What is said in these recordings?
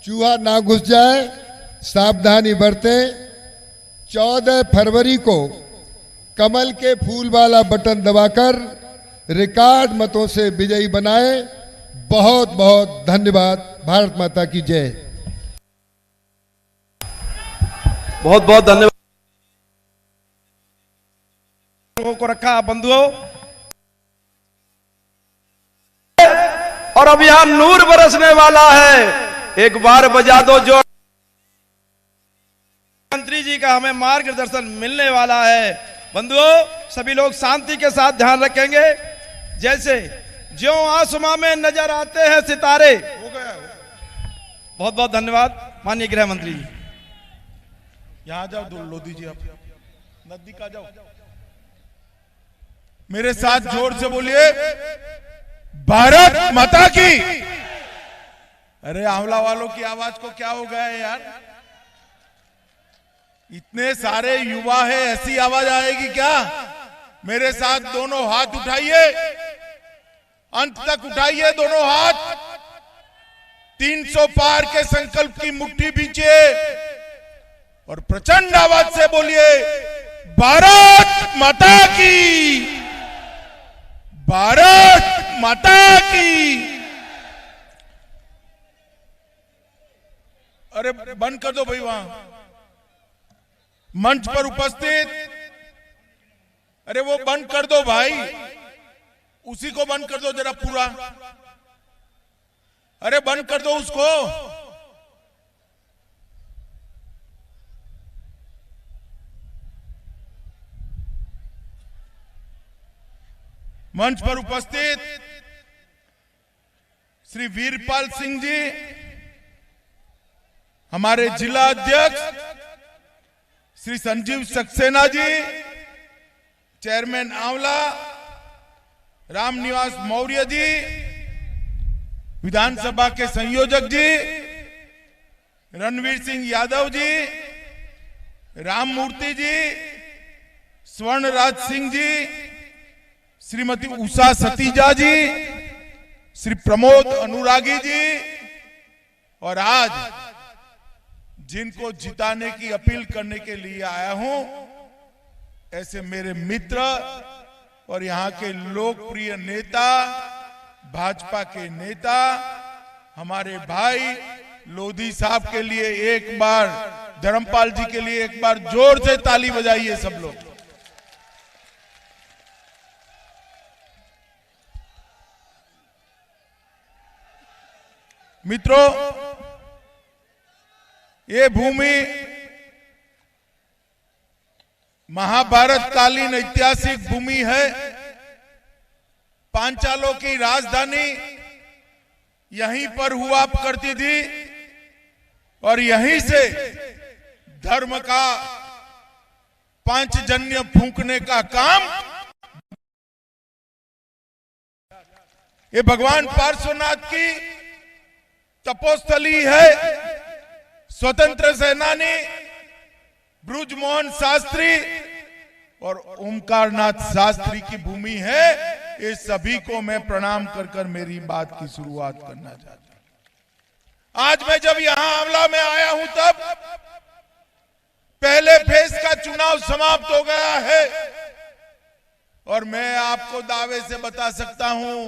चूहा ना घुस जाए, सावधानी बरतें। 14 फरवरी को कमल के फूल वाला बटन दबाकर रिकॉर्ड मतों से विजयी बनाए। बहुत बहुत धन्यवाद। भारत माता की जय। बहुत बहुत धन्यवाद को रखा बंधुओं। और अब यहां नूर बरसने वाला है। एक बार बजा दो जो मंत्री जी का हमें मार्गदर्शन मिलने वाला है। बंधुओं, सभी लोग शांति के साथ ध्यान रखेंगे। जैसे ज्यों आसमां में नजर आते हैं सितारे। हो गया। बहुत बहुत धन्यवाद माननीय गृह मंत्री जी। यहां जाओ, लोधी जी, आप नजदीक आ जाओ। मेरे साथ जोर से बोलिए, भारत माता की। अरे आंवला वालों की आवाज को क्या हो गया है यार? इतने सारे युवा है, ऐसी आवाज आएगी क्या? मेरे साथ दोनों हाथ उठाइए, अंत तक उठाइए दोनों हाथ। 300 पार के संकल्प की मुट्ठी बीचिए और प्रचंड आवाज से बोलिए, भारत माता की, भारत माता की। अरे बंद कर दो भाई वहां मंच पर उपस्थित। अरे वो बंद कर दो भाई, उसी को बंद कर दो जरा पूरा। अरे बंद कर दो उसको। मंच पर उपस्थित श्री वीरपाल सिंह जी, हमारे जिला अध्यक्ष श्री संजीव सक्सेना जी, चेयरमैन आंवला रामनिवास मौर्य जी, विधानसभा के संयोजक जी रणवीर सिंह यादव जी, राममूर्ति जी, स्वर्णराज सिंह जी, श्रीमती उषा सतीजा जी, श्री प्रमोद अनुरागी जी, और आज जिनको जिताने की अपील करने के लिए आया हूं, ऐसे मेरे मित्र और यहां के लोकप्रिय नेता, भाजपा के नेता, हमारे भाई लोधी साहब के लिए एक बार, धर्मपाल जी के लिए एक बार जोर से ताली बजाइए सब लोग। मित्रों, ये भूमि महाभारत कालीन ऐतिहासिक भूमि है। पांचालों की राजधानी यहीं पर हुआ करती थी और यहीं से धर्म का पांचजन्य फूंकने का काम ये भगवान पार्श्वनाथ की तपोस्थली है। स्वतंत्र सेनानी बृजमोहन शास्त्री और ओमकारनाथ शास्त्री की भूमि है। ये सभी को मैं प्रणाम कर कर मेरी बात की शुरुआत करना चाहता हूं। आज मैं जब यहां आंवला में आया हूं, तब पहले फेज का चुनाव समाप्त हो गया है और मैं आपको दावे से बता सकता हूं,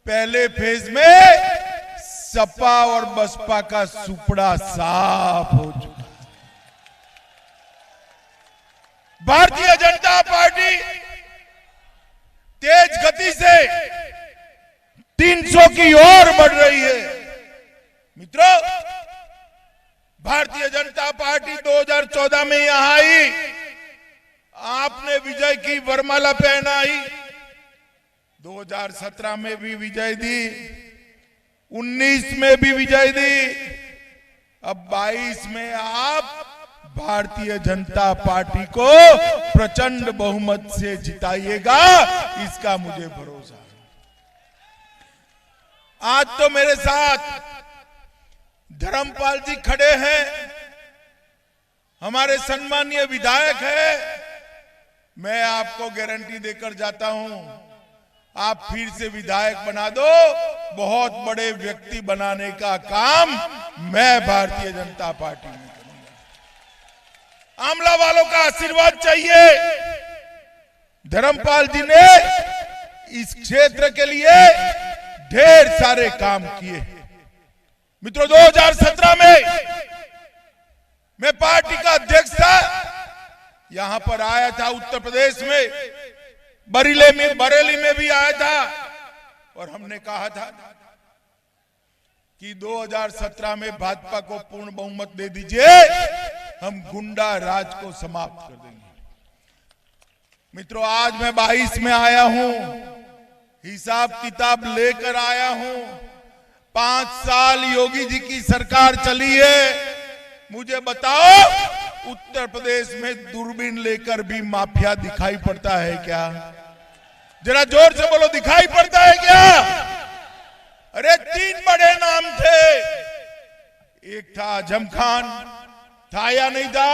पहले फेज में सपा और बसपा का सुपड़ा साफ हो चुका। भारतीय जनता पार्टी तेज गति से 300 की ओर बढ़ रही है। मित्रों, भारतीय जनता पार्टी 2014 में यहां आई, आपने विजय की वरमाला पहनाई। 2017 में भी विजय दी, 19 में भी विजय दी, अब 22 में आप भारतीय जनता पार्टी को प्रचंड बहुमत से जिताइएगा, इसका मुझे भरोसा है। आज तो मेरे साथ धर्मपाल जी खड़े हैं, हमारे सम्मानीय विधायक हैं। मैं आपको गारंटी देकर जाता हूं, आप फिर से विधायक बना दो, बहुत बड़े व्यक्ति बनाने का काम मैं भारतीय जनता पार्टी में करूंगा। आमला वालों का आशीर्वाद चाहिए। धर्मपाल जी ने इस क्षेत्र के लिए ढेर सारे काम किए। मित्रों, 2017 में मैं पार्टी का अध्यक्ष था, यहां पर आया था उत्तर प्रदेश में, बरेली में भी आया था और हमने कहा था कि 2017 में भाजपा को पूर्ण बहुमत दे दीजिए, हम गुंडा राज को समाप्त कर देंगे। मित्रों, आज मैं 22 में आया हूं, हिसाब किताब लेकर आया हूं। 5 साल योगी जी की सरकार चली है। मुझे बताओ, उत्तर प्रदेश में दूरबीन लेकर भी माफिया दिखाई पड़ता है क्या? जरा जोर से बोलो, दिखाई पड़ता है क्या? अरे 3 बड़े नाम थे, एक था आजम खान, था या नहीं था?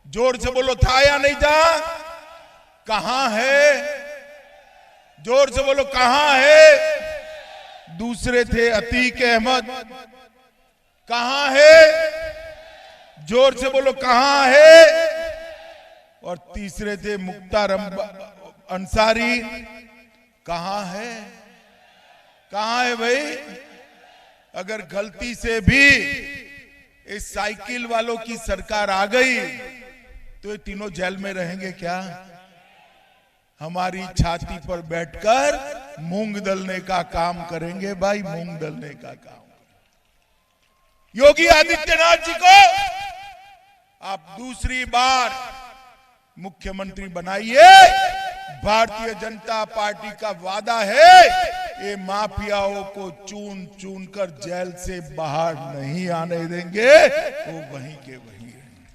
जोर से बोलो, था या नहीं था? कहां है? जोर से बोलो, कहां है? दूसरे थे अतीक अहमद, कहां है? जोर से बोलो, कहां है? और तीसरे थे मुख्तार अंसारी, कहां है? कहां है भाई? अगर गलती से भी इस साइकिल वालों की सरकार आ गई तो ये तीनों जेल में रहेंगे क्या? हमारी छाती पर बैठकर मूंग दलने का काम करेंगे भाई, मूंग दलने का काम। योगी आदित्यनाथ जी को आप दूसरी बार मुख्यमंत्री बनाइए। भारतीय जनता पार्टी का वादा है, ये माफियाओं को चून चून कर जेल से बाहर नहीं आने देंगे, वो वहीं के वहीं रहेंगे।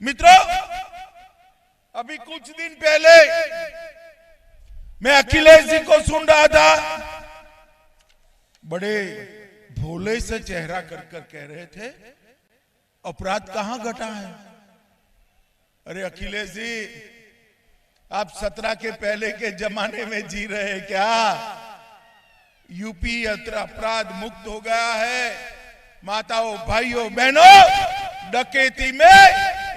मित्रों, अभी कुछ दिन पहले मैं अखिलेश जी को सुन रहा था, बड़े भोले से चेहरा कर कर कह रहे थे, अपराध कहां घटा है? अरे अखिलेश जी, आप 17 के पहले के जमाने में जी रहे हैं क्या? यूपी अपराध मुक्त हो गया है। माताओं, भाइयों, बहनों, डकैती में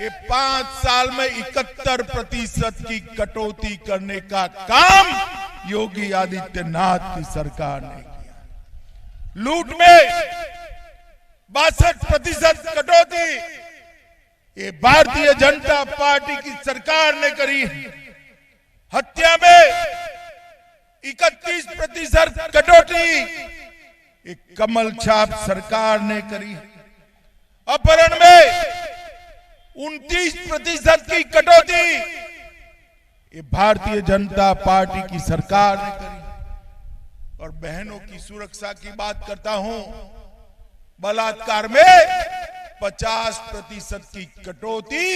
ये 5 साल में 71% की कटौती करने का काम योगी आदित्यनाथ की सरकार ने किया। लूट में 62% कटौती ये भारतीय जनता पार्टी की सरकार ने करी। हत्या में 31% कटौती एक कमल छाप सरकार ने करी। अपहरण में 29% की कटौती ये भारतीय जनता पार्टी की सरकार ने करी। और बहनों की सुरक्षा की बात करता हूं, बलात्कार में 50% की कटौती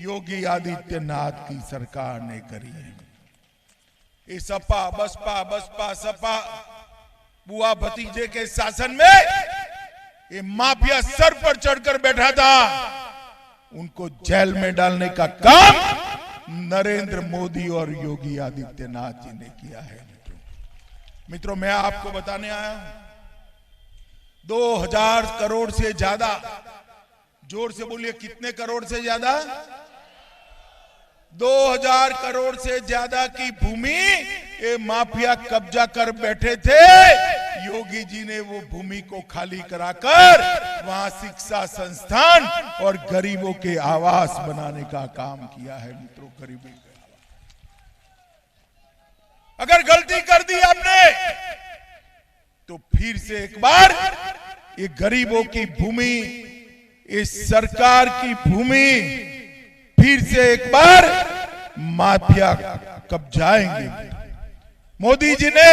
योगी आदित्यनाथ की सरकार ने करी है। ये सपा बसपा सपा बुआ भतीजे के शासन में ये माफिया सर पर चढ़कर बैठा था, उनको जेल में डालने का काम नरेंद्र मोदी और योगी आदित्यनाथ जी ने किया है। मित्रों, मैं आपको बताने आया हूं, 2000 करोड़ से ज्यादा, जोर से बोलिए, कितने करोड़ से ज्यादा? 2000 करोड़ से ज्यादा की भूमि ये माफिया कब्जा कर बैठे थे। योगी जी ने वो भूमि को खाली कराकर वहां शिक्षा संस्थान और गरीबों के आवास बनाने का काम किया है। मित्रों, गरीबों के अगर गलती कर दी आपने तो फिर से एक बार ये गरीबों की भूमि, इस सरकार की भूमि फिर से एक बार माफिया कब्जाएंगे। मोदी जी ने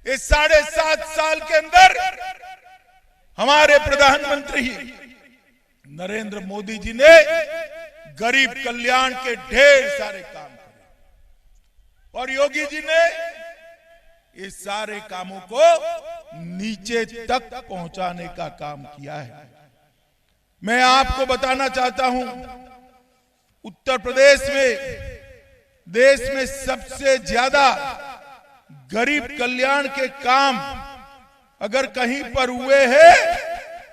इस 7.5 साल के अंदर, हमारे प्रधानमंत्री नरेंद्र मोदी जी ने गरीब कल्याण के ढेर सारे काम करे और योगी जी ने इस सारे कामों को नीचे तक पहुंचाने का काम किया है। मैं आपको बताना चाहता हूं, उत्तर प्रदेश में देश में सबसे ज्यादा गरीब कल्याण के काम अगर कहीं पर हुए हैं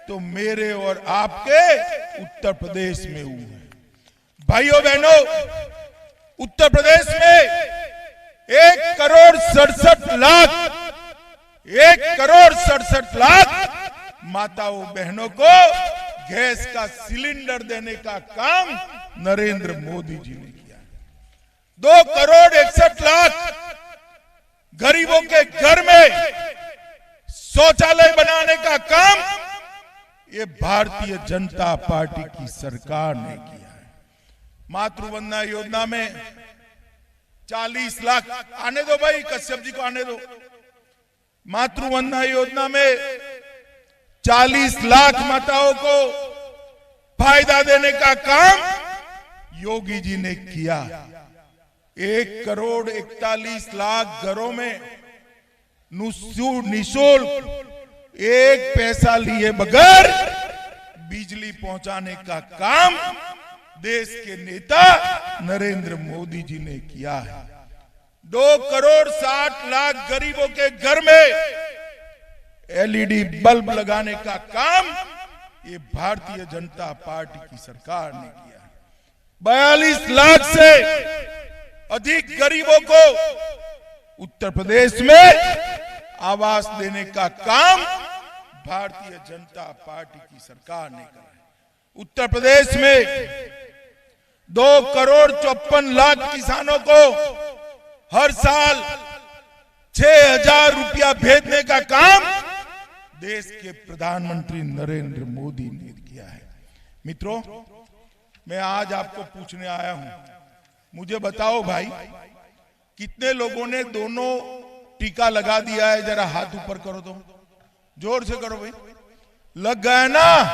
तो मेरे और आपके उत्तर प्रदेश में हुए हैं। भाइयों बहनों, उत्तर प्रदेश में 1,67,00,000 माताओं बहनों को गैस का सिलेंडर देने का काम नरेंद्र मोदी जी ने किया। 2,61,00,000 गरीबों के घर में शौचालय बनाने का काम ये भारतीय जनता पार्टी की सरकार ने किया है। मातृवंदना योजना में 40 लाख, आने दो भाई, कश्यप जी को आने दो। मातृवंदना योजना में 40 लाख माताओं को फायदा देने का काम योगी जी ने किया। 1,41,00,000 घरों में निःशुल्क 1 पैसा लिए बगैर बिजली पहुंचाने का काम देश के नेता नरेंद्र मोदी जी ने किया है। 2,60,00,000 गरीबों के घर में एलईडी बल्ब लगाने का काम ये भारतीय जनता पार्टी की सरकार ने किया है। 42 लाख से अधिक गरीबों को उत्तर प्रदेश में आवास देने का काम भारतीय जनता पार्टी की सरकार ने करा है। उत्तर प्रदेश में 2,54,00,000 किसानों को हर साल 6,000 रुपया भेजने का काम देश के प्रधानमंत्री नरेंद्र मोदी ने किया है। मित्रों, मैं आज आपको पूछने आया हूं, मुझे बताओ भाई, कितने लोगों ने दोनों टीका लगा दिया है? जरा हाथ ऊपर करो, तो जोर से करो भाई। लग गया ना?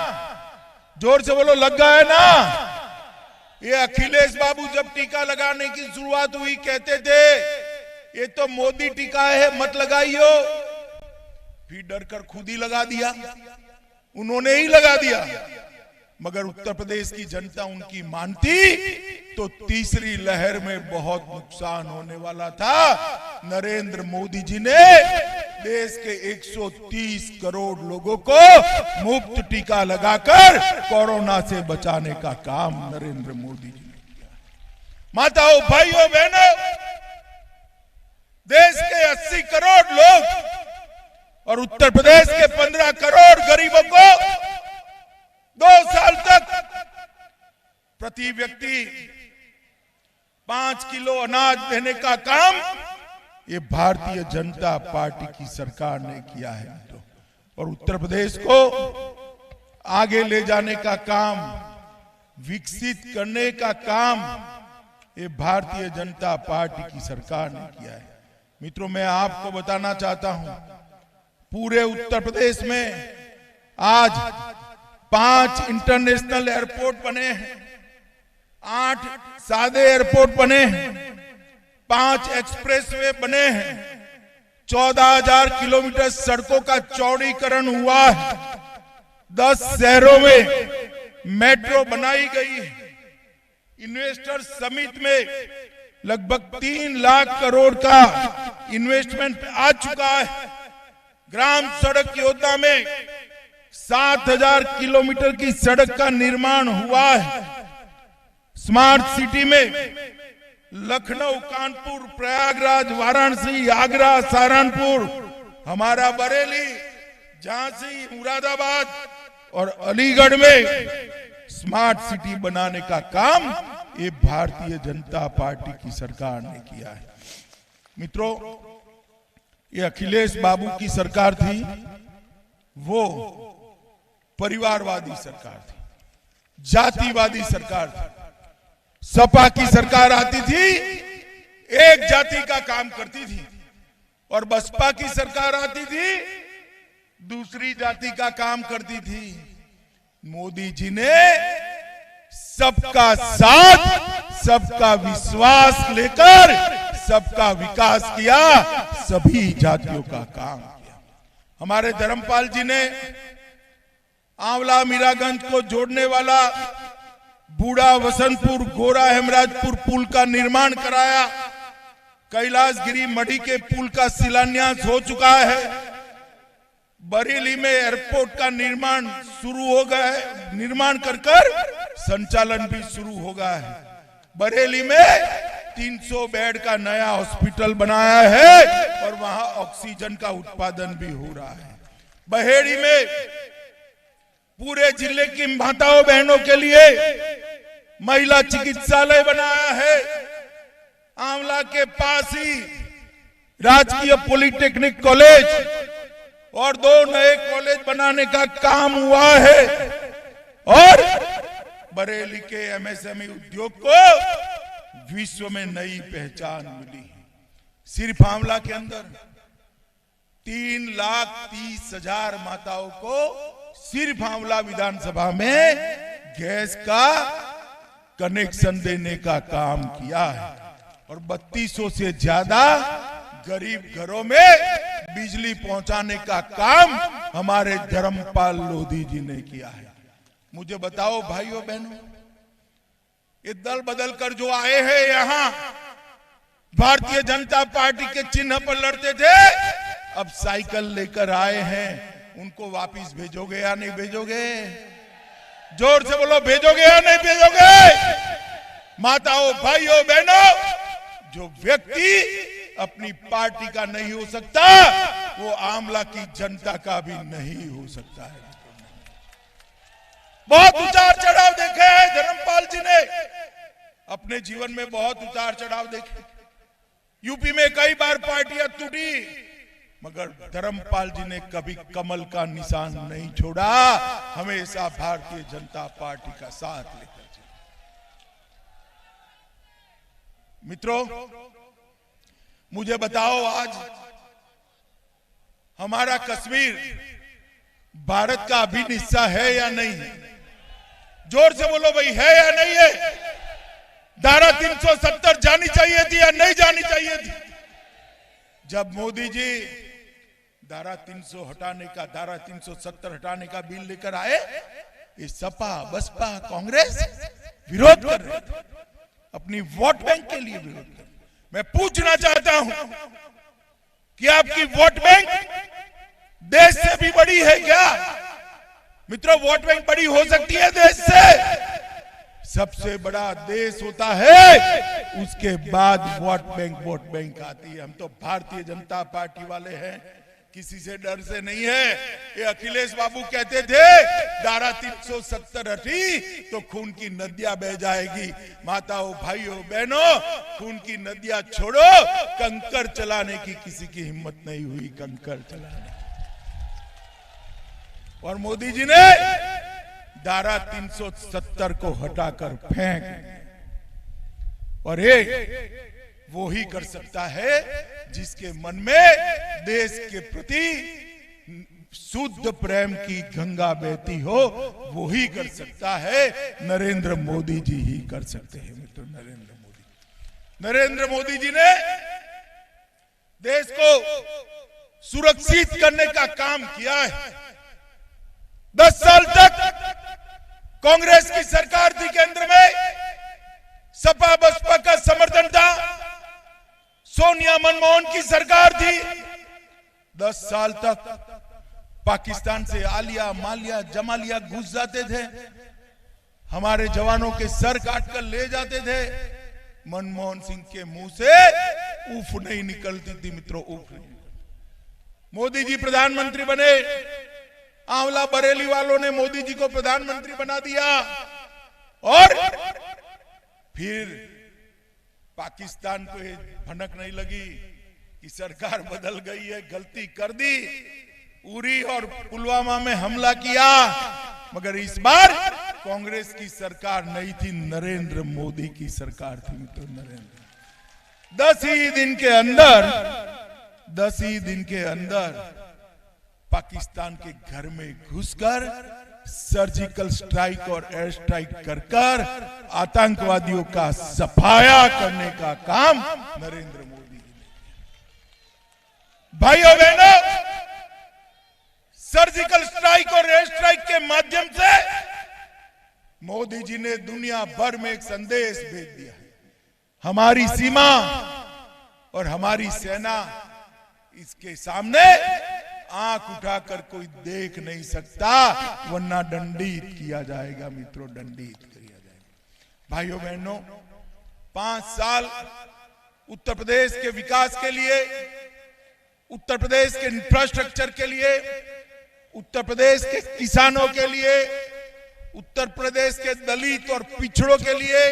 जोर से बोलो, लग गया ना? ये अखिलेश बाबू जब टीका लगाने की शुरुआत हुई कहते थे ये तो मोदी टीका है, मत लगाइयो। फिर डर कर खुद ही लगा दिया, उन्होंने ही लगा दिया। मगर उत्तर प्रदेश की जनता उनकी मानती तो तीसरी लहर में बहुत नुकसान होने वाला था। नरेंद्र मोदी जी ने देश के 130 करोड़ लोगों को मुफ्त टीका लगाकर कोरोना से बचाने का काम नरेंद्र मोदी जी ने किया। माताओं, भाइयों, बहनों, देश के 80 करोड़ लोग और उत्तर प्रदेश के 15 करोड़ गरीबों को 2 साल तक प्रति व्यक्ति 5 किलो अनाज देने का काम ये भारतीय जनता पार्टी की सरकार ने किया है। और उत्तर प्रदेश को आगे ले जाने का काम, विकसित करने का काम ये भारतीय जनता पार्टी की सरकार ने किया है। मित्रों, मैं आपको बताना चाहता हूं, पूरे उत्तर प्रदेश में आज 5 इंटरनेशनल एयरपोर्ट बने हैं, 8 सादे एयरपोर्ट बने हैं, 5 एक्सप्रेसवे बने हैं, 14,000 किलोमीटर सड़कों का चौड़ीकरण हुआ है, 10 शहरों में मेट्रो बनाई गई है। इन्वेस्टर समिट में लगभग 3 लाख करोड़ का इन्वेस्टमेंट आ चुका है। ग्राम सड़क योजना में 7,000 किलोमीटर की सड़क का निर्माण हुआ है। स्मार्ट सिटी में लखनऊ, कानपुर, प्रयागराज, वाराणसी, आगरा, सहारनपुर, हमारा बरेली, झांसी, मुरादाबाद और अलीगढ़ में स्मार्ट सिटी बनाने का काम ये भारतीय जनता पार्टी की सरकार ने किया है। मित्रों, ये अखिलेश बाबू की सरकार थी, वो परिवारवादी सरकार थी, जातिवादी सरकार थी। सपा की सरकार आती थी, एक जाति का काम करती थी, और बसपा की सरकार आती थी, दूसरी जाति का काम करती थी। मोदी जी ने सबका साथ, सबका विश्वास लेकर सबका विकास किया, सभी जातियों का काम किया। हमारे धर्मपाल जी ने आंवला मीरागंज को जोड़ने वाला बूढ़ा वसंतपुर गोरा हेमराजपुर पुल का निर्माण कराया। कैलाशगिरी मढ़ी के पुल का शिलान्यास हो चुका है। बरेली में एयरपोर्ट का निर्माण शुरू हो गया है, निर्माण कर संचालन भी शुरू हो गया है। बरेली में 300 बेड का नया हॉस्पिटल बनाया है और वहां ऑक्सीजन का उत्पादन भी हो रहा है। बहेड़ी में पूरे जिले की माताओं बहनों के लिए महिला चिकित्सालय बनाया है। आंवला के पास ही राजकीय पॉलिटेक्निक कॉलेज और 2 नए कॉलेज बनाने का काम हुआ है और बरेली के एमएसएमई उद्योग को विश्व में नई पहचान मिली है। सिर्फ आंवला के अंदर 3,30,000 माताओं को सिर्फ आंवला विधानसभा में गैस का कनेक्शन देने का काम किया है और 3200 से ज्यादा गरीब घरों में बिजली पहुंचाने का काम हमारे धर्मपाल लोधी जी ने किया है। मुझे बताओ भाइयों बहनों, ये दल बदल कर जो आए हैं यहां भारतीय जनता पार्टी के चिन्ह पर लड़ते थे, अब साइकिल लेकर आए हैं, उनको वापिस भेजोगे या नहीं भेजोगे? जोर से बोलो, भेजोगे या नहीं भेजोगे? माताओं भाइयों बहनों, जो व्यक्ति अपनी पार्टी का नहीं हो सकता वो आंवला की जनता का भी नहीं हो सकता है। बहुत उतार चढ़ाव देखे हैं धर्मपाल जी ने, अपने जीवन में बहुत उतार चढ़ाव देखे। यूपी में कई बार पार्टियां टूटी, मगर धर्मपाल जी ने कभी कमल का निशान नहीं छोड़ा, हमेशा भारतीय जनता पार्टी का साथ लेकर चले। मित्रों, मुझे बताओ आज हमारा कश्मीर भारत का अभिन्न हिस्सा है या नहीं है? जोर से बोलो भाई, है या नहीं है? धारा 370 जानी चाहिए थी या नहीं जानी चाहिए थी? जब मोदी जी धारा 370 हटाने का बिल लेकर आए, ये सपा बसपा कांग्रेस विरोध कर रहे थे, अपनी वोट बैंक के लिए विरोध कर। मैं पूछना चाहता हूं कि आपकी वोट बैंक देश से भी बड़ी है क्या? मित्रों, वोट बैंक बड़ी हो सकती है देश से? सबसे बड़ा देश होता है, उसके बाद वोट बैंक आती है। हम तो भारतीय जनता पार्टी वाले हैं, किसी से डर से नहीं है। ये अखिलेश बाबू कहते थे धारा 370 हटी तो खून की नदियां बह जाएगी। माताओं भाइयों बहनों, खून की नदियां छोड़ो, कंकर चलाने की किसी की हिम्मत नहीं हुई, कंकर चलाने। और मोदी जी ने धारा 370 को हटाकर फेंक, और ये वो ही कर सकता है जिसके मन में देश के प्रति शुद्ध प्रेम की गंगा बहती हो, वो ही कर सकता है। नरेंद्र मोदी जी ही कर सकते हैं मित्रों। नरेंद्र मोदी जी ने देश को सुरक्षित करने का काम किया है। 10 साल तक कांग्रेस की सरकार थी केंद्र में, सपा बसपा का समर्थन था, सोनिया मनमोहन की सरकार थी। 10 साल तक पाकिस्तान से आलिया मालिया जमालिया घुस जाते थे, हमारे जवानों के सर काटकर ले जाते थे। मनमोहन सिंह के मुंह से उफ नहीं निकलती थी मित्रों, उफ नहीं। मोदी जी प्रधानमंत्री बने, आंवला बरेली वालों ने मोदी जी को प्रधानमंत्री बना दिया, और फिर पाकिस्तान को भनक नहीं लगी कि सरकार बदल गई है, गलती कर दी, उरी और पुलवामा में हमला किया। मगर इस बार कांग्रेस की सरकार नहीं थी, नरेंद्र मोदी की सरकार थी मित्रों। नरेंद्र 10 ही दिन के अंदर पाकिस्तान के घर में घुसकर सर्जिकल स्ट्राइक और एयर स्ट्राइक कर आतंकवादियों का सफाया करने का काम नरेंद्र मोदी जी ने किया। भाइयों बहनों, सर्जिकल स्ट्राइक और एयर स्ट्राइक के माध्यम से मोदी जी ने दुनिया भर में एक संदेश भेज दिया है। हमारी सीमा और हमारी सेना इसके सामने आंख उठाकर कोई देख नहीं सकता, वरना दंडित किया जाएगा मित्रों, दंडित किया जाएगा। भाइयों बहनों, 5 साल उत्तर प्रदेश के विकास के लिए, उत्तर प्रदेश के इंफ्रास्ट्रक्चर के लिए, उत्तर प्रदेश के किसानों के लिए, उत्तर प्रदेश के दलित और पिछड़ों के लिए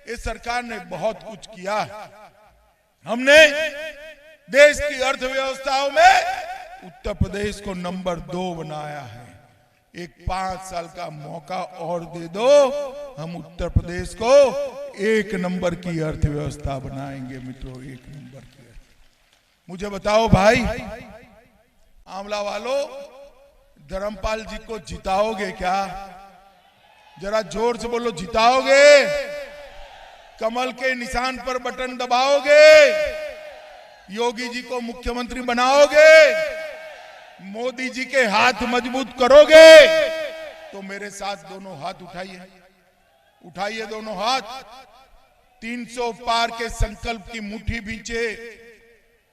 इस सरकार ने बहुत कुछ किया। हमने देश की अर्थव्यवस्थाओं में उत्तर प्रदेश को नंबर 2 बनाया है। एक 5 साल का मौका और दे दो, हम उत्तर प्रदेश को 1 नंबर की अर्थव्यवस्था बनाएंगे मित्रों, 1 नंबर की। मुझे बताओ भाई, आंवला वालों, धर्मपाल जी को जिताओगे क्या? जरा जोर से बोलो, जिताओगे? कमल के निशान पर बटन दबाओगे? योगी जी को मुख्यमंत्री बनाओगे? मोदी जी के हाथ मजबूत करोगे? तो मेरे साथ दोनों हाथ उठाइए, उठाइए दोनों हाथ, 300 पार के संकल्प की मुट्ठी भींचे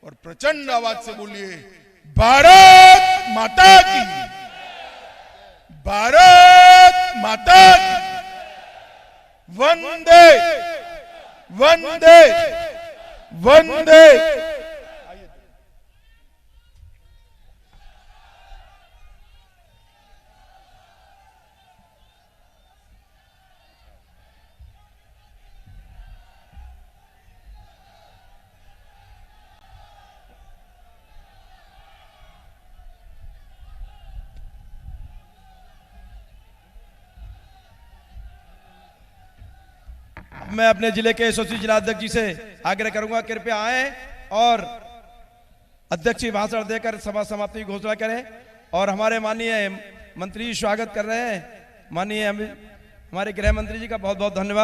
और प्रचंड आवाज से बोलिए, भारत माता की, भारत माता की, वंदे वंदे वंदे। मैं अपने जिले के एसोसिएशन जिलाध्यक्ष जी से आग्रह करूंगा, कृपया आए और अध्यक्ष जी भाषण देकर सभा समाप्ति की घोषणा करें। और हमारे माननीय मंत्री स्वागत कर रहे हैं। माननीय हमारे गृह मंत्री जी का बहुत बहुत धन्यवाद।